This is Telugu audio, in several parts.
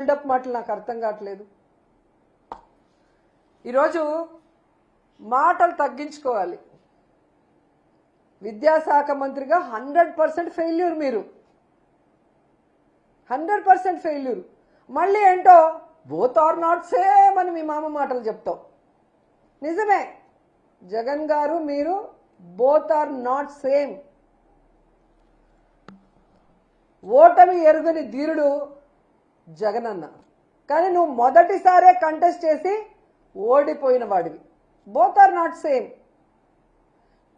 బిల్డప్ మాటలు నాకు అర్థం కావట్లేదు. ఈరోజు మాటలు తగ్గించుకోవాలి. విద్యాశాఖ మంత్రిగా 100% ఫెయిల్యూర్, మీరు 100% ఫెయిల్యూర్. మళ్ళీ ఏంటో బోత్ ఆర్ నాట్ సేమ్ అని మీ మామ మాటలు చెప్తావు. నిజమే జగన్ గారు, మీరు బోత్ ఆర్ నాట్ సేమ్. ఓటమి ఎరుగని ధీరుడు జగనన్న, కానీ నువ్వు మొదటిసారే కంటెస్ట్ చేసి ఓడిపోయిన వాడివి. Both are not same.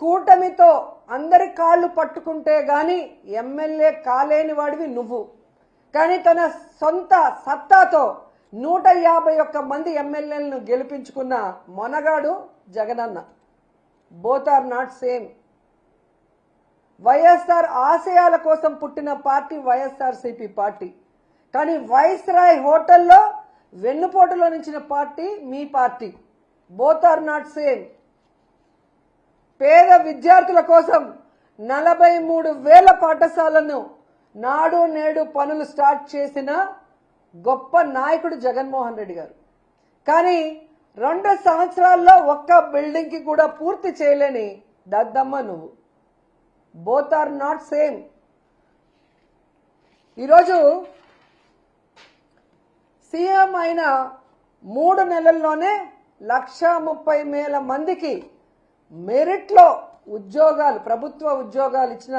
కూటమితో అందరి కాళ్ళు పట్టుకుంటే గాని ఎమ్మెల్యే కాలేని వాడివి నువ్వు, కానీ తన సొంత సత్తాతో 151 మంది ఎమ్మెల్యేలను గెలిపించుకున్న మొనగాడు జగనన్న. Both are not same. YSR ఆశయాల కోసం పుట్టిన పార్టీ వైఎస్ఆర్సీపీ పార్టీ, కానీ వైస్రాయ్ హోటల్లో వెన్నుపోటులో నిలిచిన పార్టీ మీ పార్టీ. Both are not same. పేద విద్యార్థుల కోసం 43,000 పాఠశాలను నాడు నేడు పనులు స్టార్ట్ చేసిన గొప్ప నాయకుడు జగన్మోహన్ రెడ్డి గారు, కానీ 2 సంవత్సరాల్లో ఒక్క బిల్డింగ్ కి కూడా పూర్తి చేయలేని దద్దమ్మ నువ్వు. Both are not same. ఈరోజు సీఎం అయిన 3 నెలల్లోనే 130,000 మందికి మెరిట్లో ఉద్యోగాలు, ప్రభుత్వ ఉద్యోగాలు ఇచ్చిన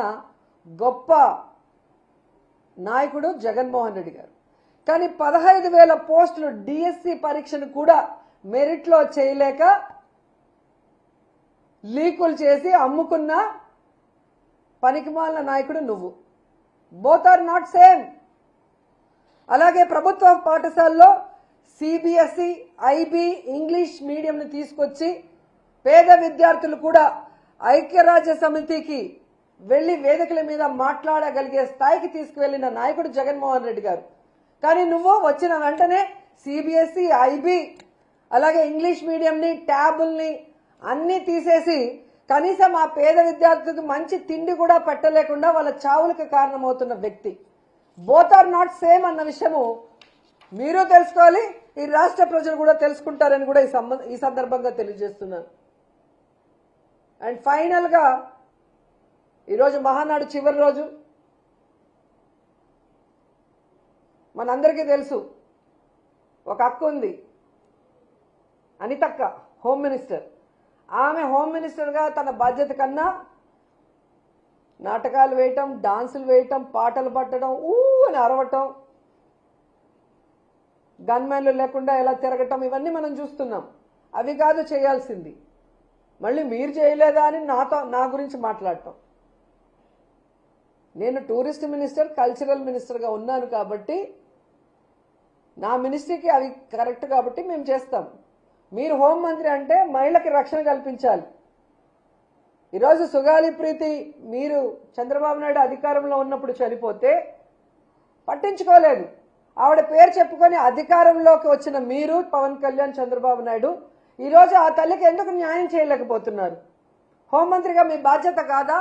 గొప్ప నాయకుడు జగన్మోహన్ రెడ్డి గారు, కానీ 15,000 పోస్టులు డిఎస్సి పరీక్షను కూడా మెరిట్లో చేయలేక లీకులు చేసి అమ్ముకున్న పనికిమాలిన నాయకుడు నువ్వు. Both are not same. అలాగే ప్రభుత్వ పాఠశాలలో సిబిఎస్ఈ, ఐబీ, ఇంగ్లీష్ మీడియంను తీసుకొచ్చి పేద విద్యార్థులు కూడా ఐక్యరాజ్య సమితికి వెళ్లి వేదికల మీద మాట్లాడగలిగే స్థాయికి తీసుకువెళ్లిన నాయకుడు జగన్మోహన్ రెడ్డి గారు, కానీ నువ్వు వచ్చిన వెంటనే సిబిఎస్ఈ, ఐబీ, అలాగే ఇంగ్లీష్ మీడియంని, ట్యాబుల్ని అన్నీ తీసేసి కనీసం ఆ పేద విద్యార్థులకు మంచి తిండి కూడా పెట్టలేకుండా వాళ్ళ చావులకు కారణమవుతున్న వ్యక్తి. బోత్ ఆర్ నాట్ సేమ్ అన్న విషయము మీరు తెలుసుకోవాలి, ఈ రాష్ట్ర ప్రజలు కూడా తెలుసుకుంటారని కూడా ఈ సందర్భంగా తెలియజేస్తున్నాను. అండ్ ఫైనల్ గా ఈరోజు మహానాడు చివరి రోజు. మనందరికీ తెలుసు ఒక అక్క ఉంది, అనితక్క, హోమ్ మినిస్టర్. ఆమె హోమ్ మినిస్టర్గా తన బాధ్యత కన్నా నాటకాలు వేయటం, డాన్సులు వేయటం, పాటలు పట్టడం, అని అరవటం, గన్మెన్లు లేకుండా ఎలా తిరగటం, ఇవన్నీ మనం చూస్తున్నాం. అవి కాదు చేయాల్సింది. మళ్ళీ మీరు చేయలేదా అని నా గురించి మాట్లాడటం. నేను టూరిస్ట్ మినిస్టర్, కల్చరల్ మినిస్టర్గా ఉన్నాను కాబట్టి నా మినిస్ట్రీకి అవి కరెక్ట్ కాబట్టి మేము చేస్తాం. మీరు హోంమంత్రి అంటే మహిళకి రక్షణ కల్పించాలి. ఈరోజు సుగాలి ప్రీతి మీరు చంద్రబాబు నాయుడు అధికారంలో ఉన్నప్పుడు చనిపోతే పట్టించుకోలేదు. ఆవిడ పేరు చెప్పుకొని అధికారంలోకి వచ్చిన మీరు, పవన్ కళ్యాణ్, చంద్రబాబు నాయుడు ఈరోజు ఆ తల్లికి ఎందుకు న్యాయం చేయలేకపోతున్నారు? హోంమంత్రిగా మీ బాధ్యత కాదా?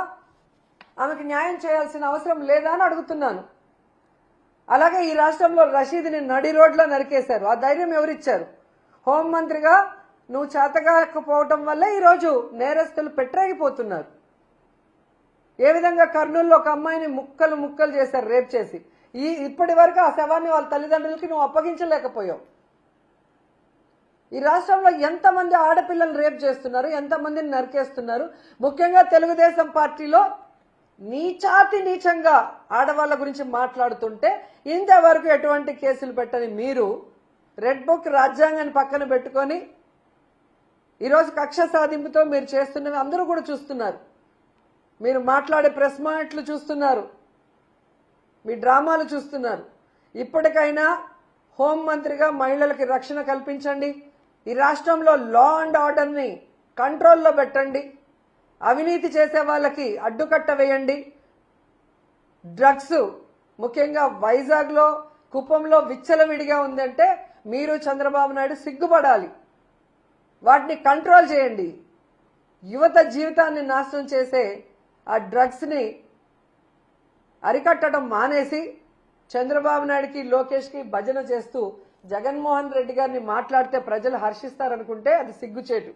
ఆమెకు న్యాయం చేయాల్సిన అవసరం లేదా అని అడుగుతున్నాను. అలాగే ఈ రాష్ట్రంలో రషీద్ని నడి రోడ్లో నరికేశారు. ఆ ధైర్యం ఎవరిచ్చారు? హోంమంత్రిగా నువ్వు చేతగాకపోవటం వల్ల ఈరోజు నేరస్తులు పెట్టరేగిపోతున్నారు. ఏ విధంగా కర్నూలులో ఒక అమ్మాయిని ముక్కలు ముక్కలు చేశారు, రేప్ చేసి. ఇప్పటి వరకు ఆ శవాన్ని వాళ్ళ తల్లిదండ్రులకి నువ్వు అప్పగించలేకపోయావు. ఈ రాష్ట్రంలో ఎంతమంది ఆడపిల్లలు రేప్ చేస్తున్నారు, ఎంతమందిని నరికేస్తున్నారు. ముఖ్యంగా తెలుగుదేశం పార్టీలో నీచాతి నీచంగా ఆడవాళ్ళ గురించి మాట్లాడుతుంటే ఇంతవరకు ఎటువంటి కేసులు పెట్టని మీరు రెడ్ బుక్ రాజ్యాంగాన్ని పక్కన పెట్టుకొని ఈరోజు కక్ష సాధింపుతో మీరు చేస్తున్నవి అందరూ కూడా చూస్తున్నారు. మీరు మాట్లాడే ప్రెస్ మీట్లు చూస్తున్నారు, మీ డ్రామాలు చూస్తున్నారు. ఇప్పటికైనా హోంమంత్రిగా మహిళలకి రక్షణ కల్పించండి. ఈ రాష్ట్రంలో లా అండ్ ఆర్డర్ని కంట్రోల్లో పెట్టండి. అవినీతి చేసే వాళ్ళకి అడ్డుకట్ట వేయండి. డ్రగ్స్ ముఖ్యంగా వైజాగ్లో, కుప్పంలో విచ్చలవిడిగా ఉందంటే మీరు చంద్రబాబు నాయుడు సిగ్గుపడాలి. వాటిని కంట్రోల్ చేయండి. యువత జీవితాన్ని నాశనం చేసే ఆ డ్రగ్స్ని అరికట్టడం మానేసి చంద్రబాబు నాయుడుకి లోకేష్కి భజన చేస్తూ జగన్మోహన్ రెడ్డి గారిని మాట్లాడితే ప్రజలు హర్షిస్తారనుకుంటే అది సిగ్గుచేటు.